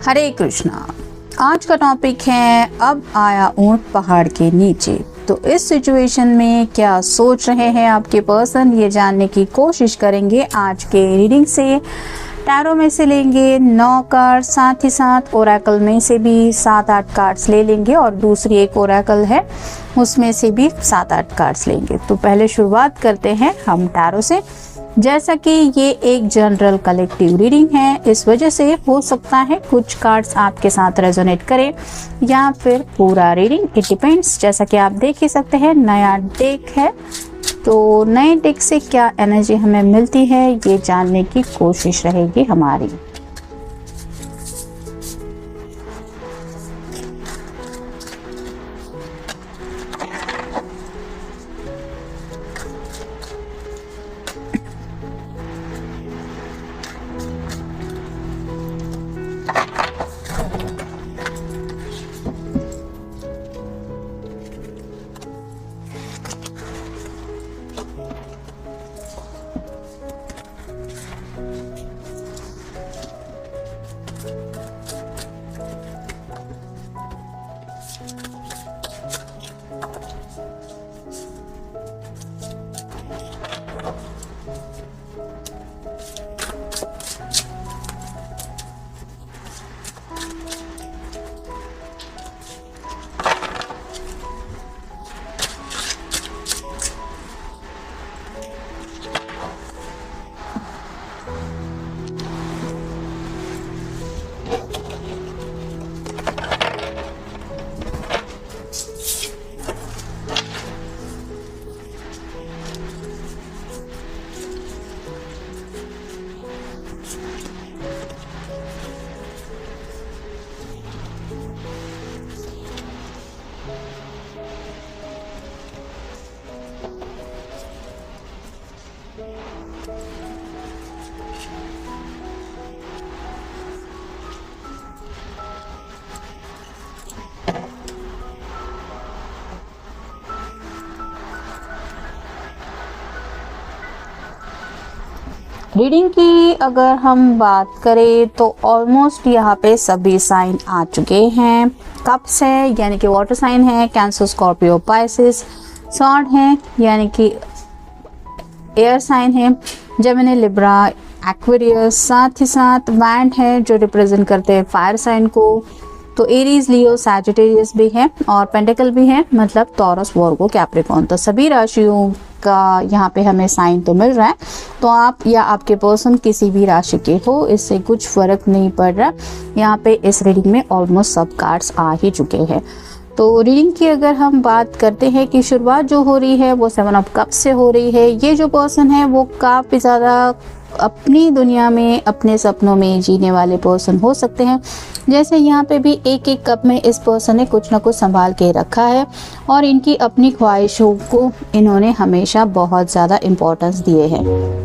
हरे कृष्णा। आज का टॉपिक है अब आया ऊंट पहाड़ के नीचे। तो इस सिचुएशन में क्या सोच रहे हैं आपके पर्सन, ये जानने की कोशिश करेंगे आज के रीडिंग से। टैरो में से लेंगे 9 कार्ड, साथ ही साथ ओरेकल में से भी 7-8 कार्ड्स ले लेंगे और दूसरी एक ओरेकल है उसमें से भी 7-8 कार्ड्स लेंगे। तो पहले शुरुआत करते हैं हम टैरो से। जैसा कि ये एक जनरल कलेक्टिव रीडिंग है, इस वजह से हो सकता है कुछ कार्ड्स आपके साथ रेजोनेट करें या फिर पूरा रीडिंग, इट डिपेंड्स। जैसा कि आप देख ही सकते हैं नया डेक है, तो नए डेक से क्या एनर्जी हमें मिलती है ये जानने की कोशिश रहेगी हमारी। रीडिंग की अगर हम बात करें तो ऑलमोस्ट यहाँ पे सभी साइन आ चुके हैं। कप्स है यानी कि वाटर साइन है, कैंसर, स्कॉर्पियो, पाइसेस। सॉर्ड है यानी कि एयर साइन है, जेमिनी, लिब्रा, एक्वेरियस। साथ ही साथ बैंड है जो रिप्रेजेंट करते हैं फायर साइन को। तो एरीज, लियो, सैजिटेरियस भी है और पेंटिकल भी है, मतलब टॉरस, वर्गो, कैप्रिकॉर्न। तो सभी राशियों का यहाँ पे हमें साइन तो मिल रहा है। तो आप या आपके पर्सन किसी भी राशि के हो, इससे कुछ फर्क नहीं पड़ रहा। यहाँ पे इस रीडिंग में ऑलमोस्ट सब कार्ड्स आ ही चुके हैं। तो रीडिंग की अगर हम बात करते हैं कि शुरुआत जो हो रही है वो 7 ऑफ कप्स से हो रही है। ये जो पर्सन है वो काफ़ी ज़्यादा अपनी दुनिया में, अपने सपनों में जीने वाले पर्सन हो सकते हैं। जैसे यहाँ पे भी एक एक कप में इस पर्सन ने कुछ ना कुछ संभाल के रखा है और इनकी अपनी ख्वाहिशों को इन्होंने हमेशा बहुत ज़्यादा इम्पोर्टेंस दिए हैं।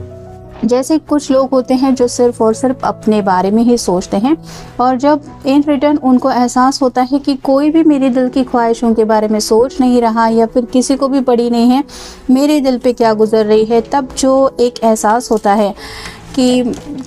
जैसे कुछ लोग होते हैं जो सिर्फ और सिर्फ अपने बारे में ही सोचते हैं और जब इन रिटर्न उनको एहसास होता है कि कोई भी मेरे दिल की ख्वाहिशों के बारे में सोच नहीं रहा या फिर किसी को भी पड़ी नहीं है मेरे दिल पे क्या गुजर रही है, तब जो एक एहसास होता है कि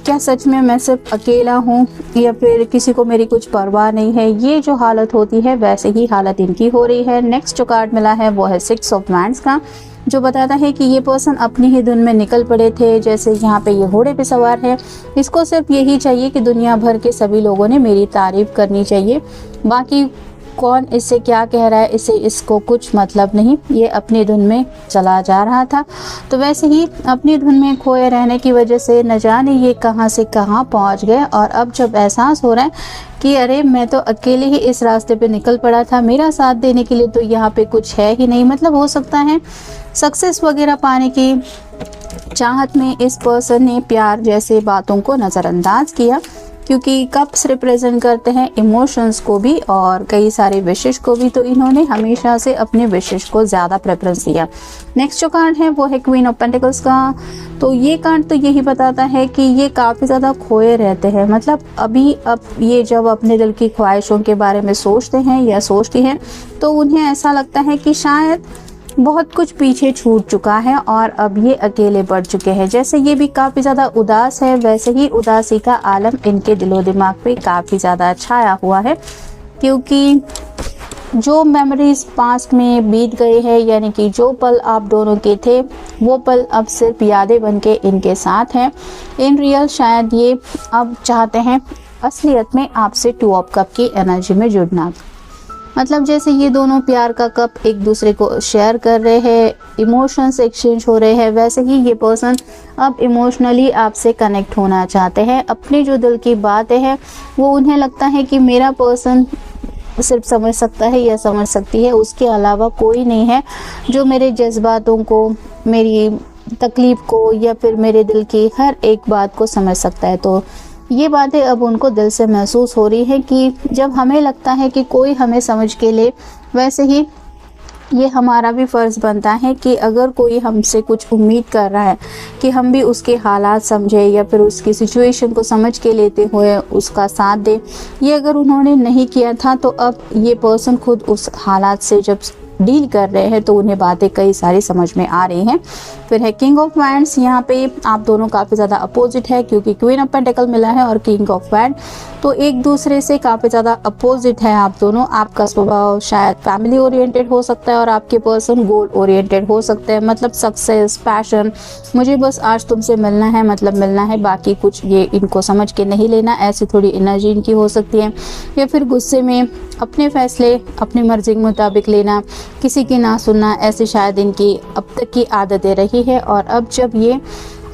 क्या सच में मैं सिर्फ अकेला हूँ या फिर किसी को मेरी कुछ परवाह नहीं है, ये जो हालत होती है वैसे ही हालत इनकी हो रही है। नेक्स्ट जो कार्ड मिला है वो है 6 ऑफ वैंड्स का, जो बताता है कि ये पर्सन अपनी ही धुन में निकल पड़े थे। जैसे यहाँ पे ये घोड़े पे सवार है, इसको सिर्फ यही चाहिए कि दुनिया भर के सभी लोगों ने मेरी तारीफ करनी चाहिए, बाकी कौन इससे क्या कह रहा है इससे इसको कुछ मतलब नहीं, ये अपनी धुन में चला जा रहा था। तो वैसे ही अपनी धुन में खोए रहने की वजह से न जाने ये कहाँ से कहाँ पहुँच गए और अब जब एहसास हो रहा है कि अरे मैं तो अकेले ही इस रास्ते पे निकल पड़ा था, मेरा साथ देने के लिए तो यहाँ पे कुछ है ही नहीं। मतलब हो सकता है सक्सेस वगैरह पाने की चाहत में इस पर्सन ने प्यार जैसे बातों को नज़रअंदाज किया, क्योंकि कप्स रिप्रेजेंट करते हैं इमोशंस को भी और कई सारे विशेष को भी, तो इन्होंने हमेशा से अपने विशेष को ज़्यादा प्रेफरेंस दिया। नेक्स्ट जो कार्ड है वो है क्वीन ऑफ पेंटिकल्स का। तो ये कार्ड तो यही बताता है कि ये काफ़ी ज़्यादा खोए रहते हैं। मतलब अब ये जब अपने दिल की ख्वाहिशों के बारे में सोचते हैं या सोचती हैं तो उन्हें ऐसा लगता है कि शायद बहुत कुछ पीछे छूट चुका है और अब ये अकेले पड़ चुके हैं। जैसे ये भी काफ़ी ज़्यादा उदास है, वैसे ही उदासी का आलम इनके दिलो दिमाग पे काफ़ी ज़्यादा छाया हुआ है, क्योंकि जो मेमोरीज पास्ट में बीत गए हैं, यानी कि जो पल आप दोनों के थे वो पल अब सिर्फ यादें बन के इनके साथ हैं। इन रियल शायद ये अब चाहते हैं असलियत में आपसे 2 ऑफ कप की एनर्जी में जुड़ना। मतलब जैसे ये दोनों प्यार का कप एक दूसरे को शेयर कर रहे हैं, इमोशंस एक्सचेंज हो रहे हैं, वैसे ही ये पर्सन अब इमोशनली आपसे कनेक्ट होना चाहते हैं। अपनी जो दिल की बातें हैं वो उन्हें लगता है कि मेरा पर्सन सिर्फ समझ सकता है या समझ सकती है, उसके अलावा कोई नहीं है जो मेरे जज्बातों को, मेरी तकलीफ़ को या फिर मेरे दिल की हर एक बात को समझ सकता है। तो ये बातें अब उनको दिल से महसूस हो रही है कि जब हमें लगता है कि कोई हमें समझ के ले, वैसे ही ये हमारा भी फ़र्ज़ बनता है कि अगर कोई हमसे कुछ उम्मीद कर रहा है कि हम भी उसके हालात समझे या फिर उसकी सिचुएशन को समझ के लेते हुए उसका साथ दें। ये अगर उन्होंने नहीं किया था तो अब ये पर्सन खुद उस हालात से जब डील कर रहे हैं तो उन्हें बातें कई सारी समझ में आ रही हैं। फिर है किंग ऑफ वैंड्स। यहाँ पे आप दोनों काफ़ी ज़्यादा अपोजिट है, क्योंकि क्वीन ऑफ पेंटिकल मिला है और किंग ऑफ वैंड, तो एक दूसरे से काफ़ी ज़्यादा अपोजिट है आप दोनों। आपका स्वभाव शायद फैमिली ओरिएंटेड हो सकता है और आपके पर्सन गोल ओरिएंटेड हो सकते हैं, मतलब सक्सेस, पैशन, मुझे बस आज तुमसे मिलना है, मतलब मिलना है, बाकी कुछ ये इनको समझ के नहीं लेना, ऐसी थोड़ी एनर्जी इनकी हो सकती है। या फिर गुस्से में अपने फैसले अपनी मर्जी के मुताबिक लेना, किसी की ना सुनना, ऐसी शायद इनकी अब तक की आदतें रही है। और अब जब ये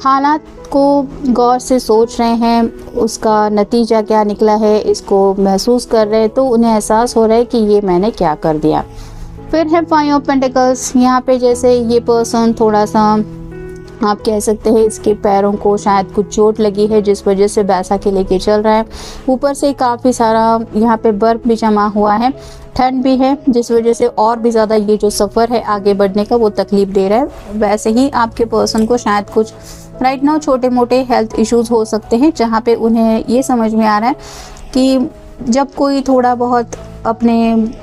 हालात को गौर से सोच रहे हैं, उसका नतीजा क्या निकला है इसको महसूस कर रहे हैं, तो उन्हें एहसास हो रहा है कि ये मैंने क्या कर दिया। फिर है 5 ऑफ पेंटिकल्स। यहाँ पे जैसे ये पर्सन थोड़ा सा आप कह सकते हैं इसके पैरों को शायद कुछ चोट लगी है, जिस वजह से बैसा के लेके चल रहा है। ऊपर से काफ़ी सारा यहाँ पे बर्फ भी जमा हुआ है, ठंड भी है, जिस वजह से और भी ज़्यादा ये जो सफ़र है आगे बढ़ने का वो तकलीफ़ दे रहा है। वैसे ही आपके पर्सन को शायद कुछ राइट नाउ छोटे मोटे हेल्थ इश्यूज़ हो सकते हैं, जहाँ पे उन्हें ये समझ में आ रहा है कि जब कोई थोड़ा बहुत अपने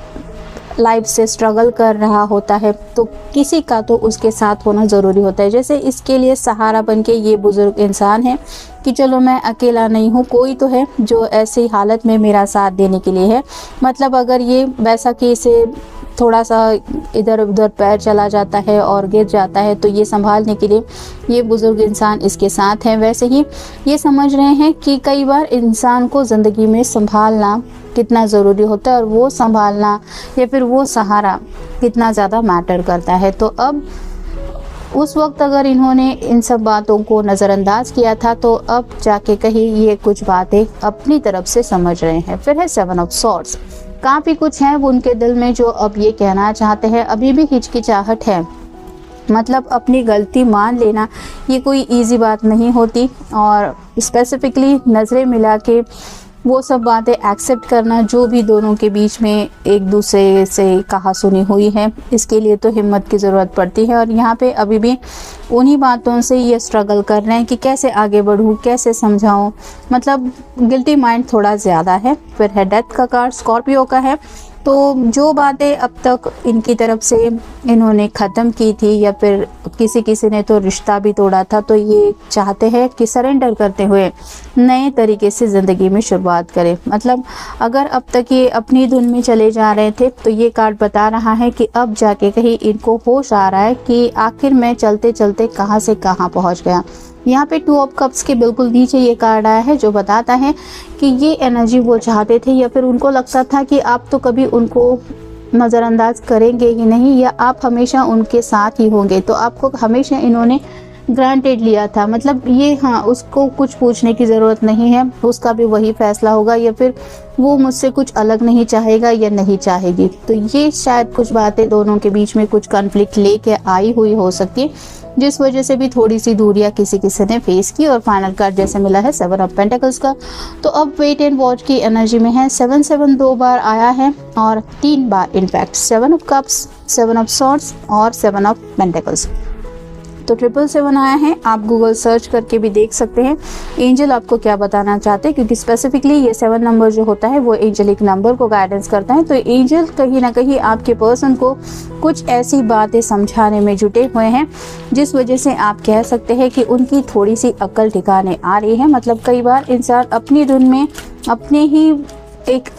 लाइफ से स्ट्रगल कर रहा होता है तो किसी का तो उसके साथ होना ज़रूरी होता है। जैसे इसके लिए सहारा बन के ये बुज़ुर्ग इंसान है कि चलो मैं अकेला नहीं हूँ, कोई तो है जो ऐसी हालत में मेरा साथ देने के लिए है। मतलब अगर ये बैसाखी से थोड़ा सा इधर उधर पैर चला जाता है और गिर जाता है तो ये संभालने के लिए ये बुज़ुर्ग इंसान इसके साथ हैं। वैसे ही ये समझ रहे हैं कि कई बार इंसान को ज़िंदगी में संभालना कितना ज़रूरी होता है और वो संभालना या फिर वो सहारा कितना ज़्यादा मैटर करता है। तो अब उस वक्त अगर इन्होंने इन सब बातों को नज़रअंदाज किया था तो अब जाके कहीं ये कुछ बातें अपनी तरफ से समझ रहे हैं। फिर है 7 ऑफ सॉर्ड्स। काफ़ी कुछ है वो उनके दिल में जो अब ये कहना चाहते हैं, अभी भी हिचकिचाहट है। मतलब अपनी गलती मान लेना ये कोई इजी बात नहीं होती और स्पेसिफिकली नज़रें मिला के वो सब बातें एक्सेप्ट करना जो भी दोनों के बीच में एक दूसरे से कहा सुनी हुई है, इसके लिए तो हिम्मत की ज़रूरत पड़ती है। और यहाँ पे अभी भी उन्हीं बातों से ये स्ट्रगल कर रहे हैं कि कैसे आगे बढ़ूँ, कैसे समझाऊँ, मतलब गिल्टी माइंड थोड़ा ज़्यादा है। फिर है डेथ का कार्ड, स्कॉर्पियो का है। तो जो बातें अब तक इनकी तरफ से इन्होंने ख़त्म की थी या फिर किसी ने तो रिश्ता भी तोड़ा था, तो ये चाहते हैं कि सरेंडर करते हुए नए तरीके से ज़िंदगी में शुरुआत करें। मतलब अगर अब तक ये अपनी धुन में चले जा रहे थे तो ये कार्ड बता रहा है कि अब जाके कहीं इनको होश आ रहा है कि आखिर मैं चलते चलते कहाँ से कहाँ पहुँच गया। यहाँ पे 2 ऑफ कप्स के बिल्कुल नीचे ये कार्ड आया है जो बताता है कि ये एनर्जी वो चाहते थे या फिर उनको लगता था कि आप तो कभी उनको नज़रअंदाज करेंगे ही नहीं या आप हमेशा उनके साथ ही होंगे, तो आपको हमेशा इन्होंने ग्रांटेड लिया था। मतलब ये हाँ, उसको कुछ पूछने की ज़रूरत नहीं है, उसका भी वही फैसला होगा या फिर वो मुझसे कुछ अलग नहीं चाहेगा या नहीं चाहेगी। तो ये शायद कुछ बातें दोनों के बीच में कुछ कॉन्फ्लिक्ट लेके आई हुई हो सकती है, जिस वजह से भी थोड़ी सी दूरियां किसी ने फेस की। और फाइनल कार्ड जैसे मिला है 7 ऑफ पेंटिकल्स का। तो अब वेट एंड वॉच की एनर्जी में है। 7 2 बार आया है और 3 बार in fact 7 of cups, 7 of swords और 7 ऑफ पेंटिकल्स। तो 777 आया है, आप गूगल सर्च करके भी देख सकते हैं एंजल आपको क्या बताना चाहते हैं, क्योंकि स्पेसिफिकली ये 7 नंबर जो होता है वो एंजलिक नंबर को गाइडेंस करता है। तो एंजल कहीं ना कहीं आपके पर्सन को कुछ ऐसी बातें समझाने में जुटे हुए हैं जिस वजह से आप कह सकते हैं कि उनकी थोड़ी सी अकल ठिकाने आ रही है। मतलब कई बार इंसान अपनी धुन में अपने ही एक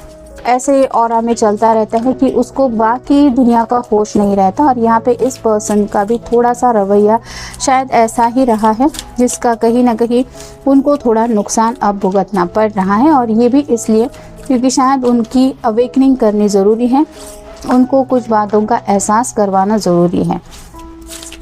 ऐसे ऑरा में चलता रहता है कि उसको बाकी दुनिया का होश नहीं रहता, और यहाँ पे इस पर्सन का भी थोड़ा सा रवैया शायद ऐसा ही रहा है जिसका कहीं ना कहीं उनको थोड़ा नुकसान अब भुगतना पड़ रहा है। और ये भी इसलिए क्योंकि शायद उनकी अवेकनिंग करनी ज़रूरी है, उनको कुछ बातों का एहसास करवाना ज़रूरी है।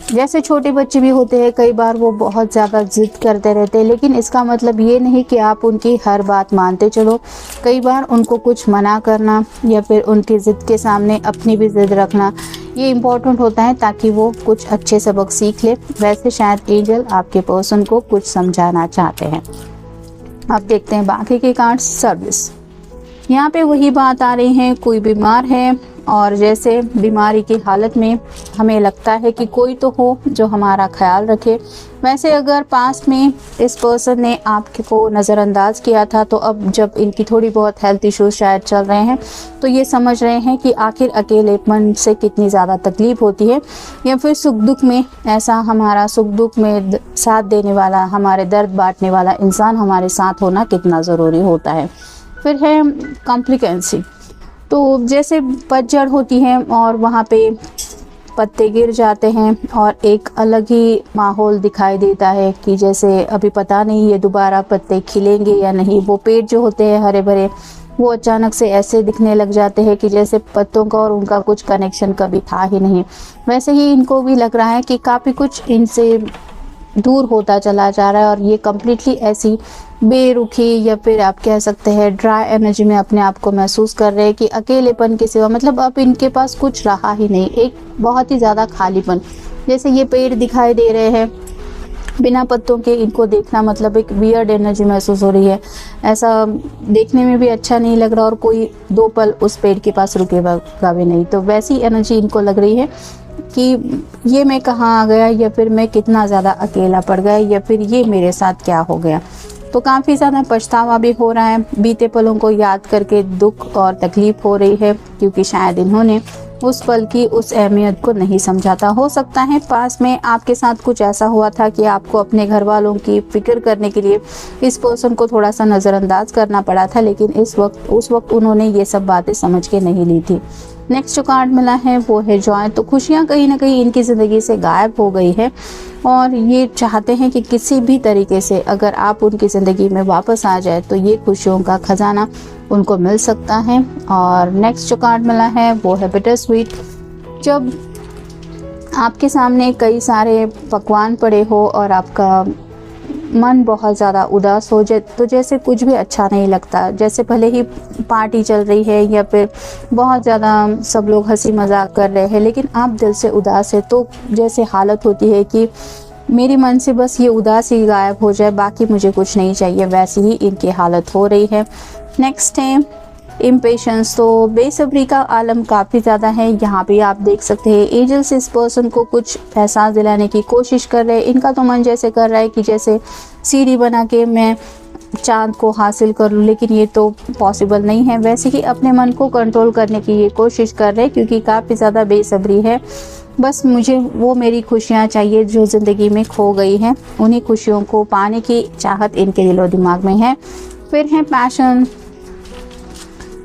जैसे छोटे बच्चे भी होते हैं, कई बार वो बहुत ज़्यादा ज़िद करते रहते हैं, लेकिन इसका मतलब ये नहीं कि आप उनकी हर बात मानते चलो। कई बार उनको कुछ मना करना या फिर उनकी ज़िद के सामने अपनी भी ज़िद रखना, ये इम्पोर्टेंट होता है ताकि वो कुछ अच्छे सबक सीख ले। वैसे शायद एंजल आपके पर्सन को कुछ समझाना चाहते हैं। अब देखते हैं बाकी के कार्ड्स। सर्विस, यहाँ पे वही बात आ रही है, कोई बीमार है और जैसे बीमारी की हालत में हमें लगता है कि कोई तो हो जो हमारा ख्याल रखे। वैसे अगर पास में इस पर्सन ने आपको नज़रअंदाज किया था, तो अब जब इनकी थोड़ी बहुत हेल्थ इश्यूज शायद चल रहे हैं तो ये समझ रहे हैं कि आखिर अकेलेपन से कितनी ज़्यादा तकलीफ़ होती है, या फिर सुख दुख में ऐसा हमारा सुख दुख में साथ देने वाला, हमारे दर्द बांटने वाला इंसान हमारे साथ होना कितना ज़रूरी होता है। फिर है कॉम्प्लिकेंसी, तो जैसे पतझड़ होती है और वहाँ पे पत्ते गिर जाते हैं और एक अलग ही माहौल दिखाई देता है कि जैसे अभी पता नहीं ये दोबारा पत्ते खिलेंगे या नहीं। वो पेड़ जो होते हैं हरे भरे, वो अचानक से ऐसे दिखने लग जाते हैं कि जैसे पत्तों का और उनका कुछ कनेक्शन कभी था ही नहीं। वैसे ही इनको भी लग रहा है कि काफ़ी कुछ इनसे दूर होता चला जा रहा है, और ये कम्प्लीटली ऐसी बेरुखी या फिर आप कह सकते हैं ड्राई एनर्जी में अपने आप को महसूस कर रहे हैं कि अकेलेपन के सिवा, मतलब अब इनके पास कुछ रहा ही नहीं, एक बहुत ही ज़्यादा खालीपन। जैसे ये पेड़ दिखाई दे रहे हैं बिना पत्तों के, इनको देखना मतलब एक वियर्ड एनर्जी महसूस हो रही है, ऐसा देखने में भी अच्छा नहीं लग रहा, और कोई 2 पल उस पेड़ के पास रुकेगा भी नहीं। तो वैसी एनर्जी इनको लग रही है कि ये मैं कहाँ आ गया, या फिर मैं कितना ज़्यादा अकेला पड़ गया, या फिर ये मेरे साथ क्या हो गया। तो काफ़ी ज़्यादा पछतावा भी हो रहा है, बीते पलों को याद करके दुख और तकलीफ़ हो रही है, क्योंकि शायद इन्होंने उस पल की उस अहमियत को नहीं समझा था। हो सकता है पास में आपके साथ कुछ ऐसा हुआ था कि आपको अपने घर वालों की फ़िक्र करने के लिए इस पर्सन को थोड़ा सा नज़रअंदाज करना पड़ा था, लेकिन उस वक्त उन्होंने ये सब बातें समझ के नहीं ली थी। नेक्स्ट जो कार्ड मिला है वो है जॉय। तो खुशियाँ कहीं ना कहीं इनकी ज़िंदगी से गायब हो गई है, और ये चाहते हैं कि किसी भी तरीके से अगर आप उनकी ज़िंदगी में वापस आ जाए तो ये खुशियों का खजाना उनको मिल सकता है। और नेक्स्ट जो कार्ड मिला है वो है बिटर स्वीट। जब आपके सामने कई सारे पकवान पड़े हो और आपका मन बहुत ज़्यादा उदास हो जाए, तो जैसे कुछ भी अच्छा नहीं लगता, जैसे भले ही पार्टी चल रही है या फिर बहुत ज़्यादा सब लोग हंसी मजाक कर रहे हैं, लेकिन आप दिल से उदास है, तो जैसे हालत होती है कि मेरे मन से बस ये उदासी गायब हो जाए, बाकी मुझे कुछ नहीं चाहिए, वैसी ही इनकी हालत हो रही है। नेक्स्ट है इम्पेशंस। तो बेसब्री का आलम काफ़ी ज़्यादा है। यहाँ पे आप देख सकते हैं एंजल्स इस पर्सन को कुछ एहसास दिलाने की कोशिश कर रहे हैं। इनका तो मन जैसे कर रहा है कि जैसे सीढ़ी बना के मैं चांद को हासिल कर लूँ, लेकिन ये तो पॉसिबल नहीं है। वैसे ही अपने मन को कंट्रोल करने की ये कोशिश कर रहे हैं, क्योंकि काफ़ी ज़्यादा बेसब्री है। बस मुझे वो मेरी खुशियाँ चाहिए जो ज़िंदगी में खो गई हैं, उन्हीं खुशियों को पाने की चाहत इनके दिलो दिमाग में है। फिर है पैशन।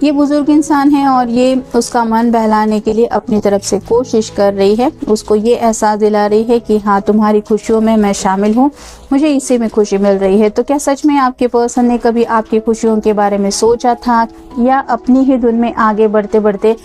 ये बुज़ुर्ग इंसान है और ये उसका मन बहलाने के लिए अपनी तरफ से कोशिश कर रही है, उसको ये एहसास दिला रही है कि हाँ, तुम्हारी खुशियों में मैं शामिल हूँ, मुझे इसी में खुशी मिल रही है। तो क्या सच में आपके पर्सन ने कभी आपकी खुशियों के बारे में सोचा था, या अपनी ही धुन में आगे बढ़ते बढ़ते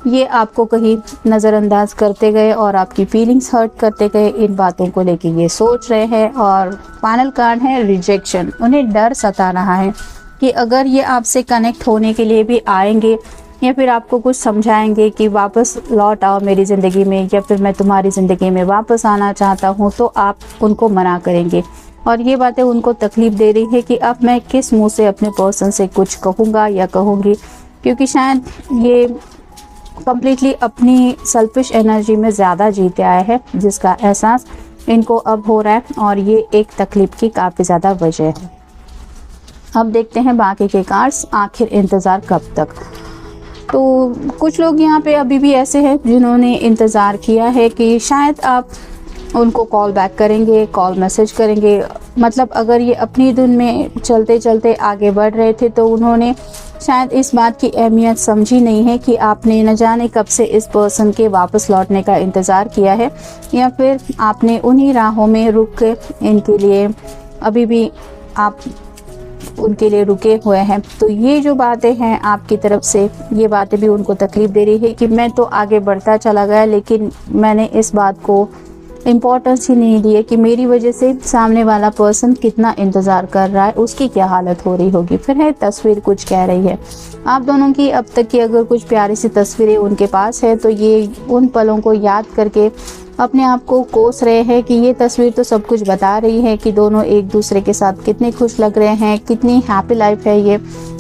ये आपको कहीं नज़रअंदाज करते गए और आपकी फीलिंग्स हर्ट करते गए, इन बातों को लेके ये सोच रहे हैं। और फाइनल कार्ड है रिजेक्शन। उन्हें डर सता रहा है कि अगर ये आपसे कनेक्ट होने के लिए भी आएंगे या फिर आपको कुछ समझाएंगे कि वापस लौट आओ मेरी ज़िंदगी में, या फिर मैं तुम्हारी ज़िंदगी में वापस आना चाहता हूँ, तो आप उनको मना करेंगे। और ये बातें उनको तकलीफ़ दे रही है कि अब मैं किस मुंह से अपने पर्सन से कुछ कहूँगा या कहूँगी, क्योंकि शायद ये कम्प्लीटली अपनी सेल्फिश एनर्जी में ज़्यादा जीते आए हैं, जिसका एहसास इनको अब हो रहा है और ये एक तकलीफ की काफ़ी ज़्यादा वजह है। अब देखते हैं बाकी के कार्ड्स, आखिर इंतज़ार कब तक। तो कुछ लोग यहाँ पे अभी भी ऐसे हैं जिन्होंने इंतज़ार किया है कि शायद आप उनको कॉल बैक करेंगे, कॉल मैसेज करेंगे। मतलब अगर ये अपनी धुन में चलते चलते आगे बढ़ रहे थे तो उन्होंने शायद इस बात की अहमियत समझी नहीं है कि आपने न जाने कब से इस पर्सन के वापस लौटने का इंतज़ार किया है, या फिर आपने उन्हीं राहों में रुक के इनके लिए अभी भी आप उनके लिए रुके हुए हैं। तो ये जो बातें हैं आपकी तरफ से, ये बातें भी उनको तकलीफ़ दे रही है कि मैं तो आगे बढ़ता चला गया लेकिन मैंने इस बात को इम्पोर्टेंस ही नहीं दी है कि मेरी वजह से सामने वाला पर्सन कितना इंतज़ार कर रहा है, उसकी क्या हालत हो रही होगी। फिर है तस्वीर कुछ कह रही है। आप दोनों की अब तक की अगर कुछ प्यारी सी तस्वीरें उनके पास है तो ये उन पलों को याद करके अपने आप को कोस रहे हैं कि ये तस्वीर तो सब कुछ बता रही है कि दोनों एक दूसरे के साथ कितने खुश लग रहे हैं, कितनी हैप्पी लाइफ है ये।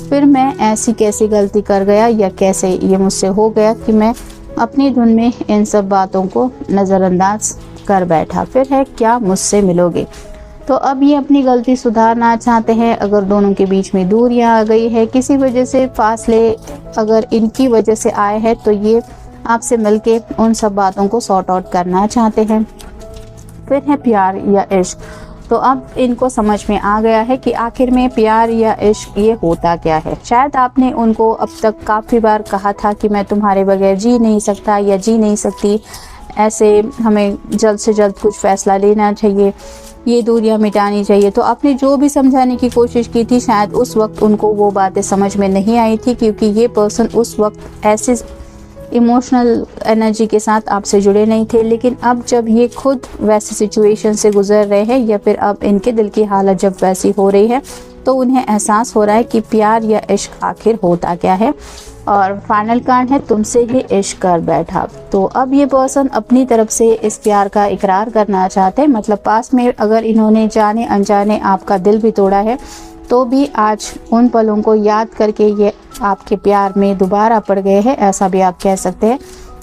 फिर मैं ऐसी कैसी गलती कर गया या कैसे ये मुझसे हो गया कि मैं अपनी धुन में इन सब बातों को नज़रअंदाज कर बैठा। फिर है क्या मुझसे मिलोगे। तो अब ये अपनी गलती सुधारना चाहते हैं। अगर दोनों के बीच में दूरियां आ गई है, किसी वजह से फासले अगर इनकी वजह से आए हैं, तो ये आपसे मिलके उन सब बातों को सॉर्ट आउट करना चाहते हैं। फिर है प्यार या इश्क। तो अब इनको समझ में आ गया है कि आखिर में प्यार या इश्क ये होता क्या है। शायद आपने उनको अब तक काफ़ी बार कहा था कि मैं तुम्हारे बगैर जी नहीं सकता या जी नहीं सकती, ऐसे हमें जल्द से जल्द कुछ फ़ैसला लेना चाहिए, ये दूरियां मिटानी चाहिए। तो आपने जो भी समझाने की कोशिश की थी, शायद उस वक्त उनको वो बातें समझ में नहीं आई थी, क्योंकि ये पर्सन उस वक्त ऐसे इमोशनल एनर्जी के साथ आपसे जुड़े नहीं थे। लेकिन अब जब ये खुद वैसी सिचुएशन से गुजर रहे हैं, या फिर अब इनके दिल की हालत जब वैसी हो रही है, तो उन्हें एहसास हो रहा है कि प्यार या इश्क आखिर होता क्या है। और फाइनल कार्ड है तुमसे ही इश्क कर बैठा। तो अब ये पर्सन अपनी तरफ से इस प्यार का इकरार करना चाहते हैं। मतलब पास में अगर इन्होंने जाने अनजाने आपका दिल भी तोड़ा है, तो भी आज उन पलों को याद करके ये आपके प्यार में दोबारा पड़ गए हैं। ऐसा भी आप कह सकते हैं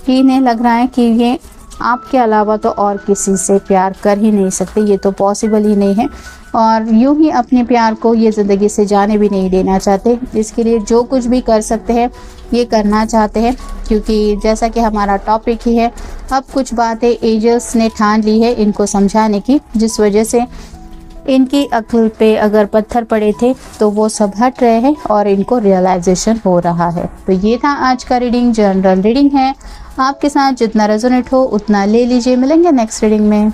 कि इन्हें लग रहा है कि ये आपके अलावा तो और किसी से प्यार कर ही नहीं सकते, ये तो पॉसिबल ही नहीं है। और यूं ही अपने प्यार को ये ज़िंदगी से जाने भी नहीं देना चाहते। इसके लिए जो कुछ भी कर सकते हैं ये करना चाहते हैं, क्योंकि जैसा कि हमारा टॉपिक ही है, अब कुछ बातें एजल्स ने ठान ली है इनको समझाने की, जिस वजह से इनकी अक्ल पे अगर पत्थर पड़े थे तो वो सब हट रहे हैं और इनको रियलाइजेशन हो रहा है। तो ये था आज का रीडिंग, जनरल रीडिंग है। आपके साथ जितना रेजोनेट हो उतना ले लीजिए। मिलेंगे नेक्स्ट रीडिंग में।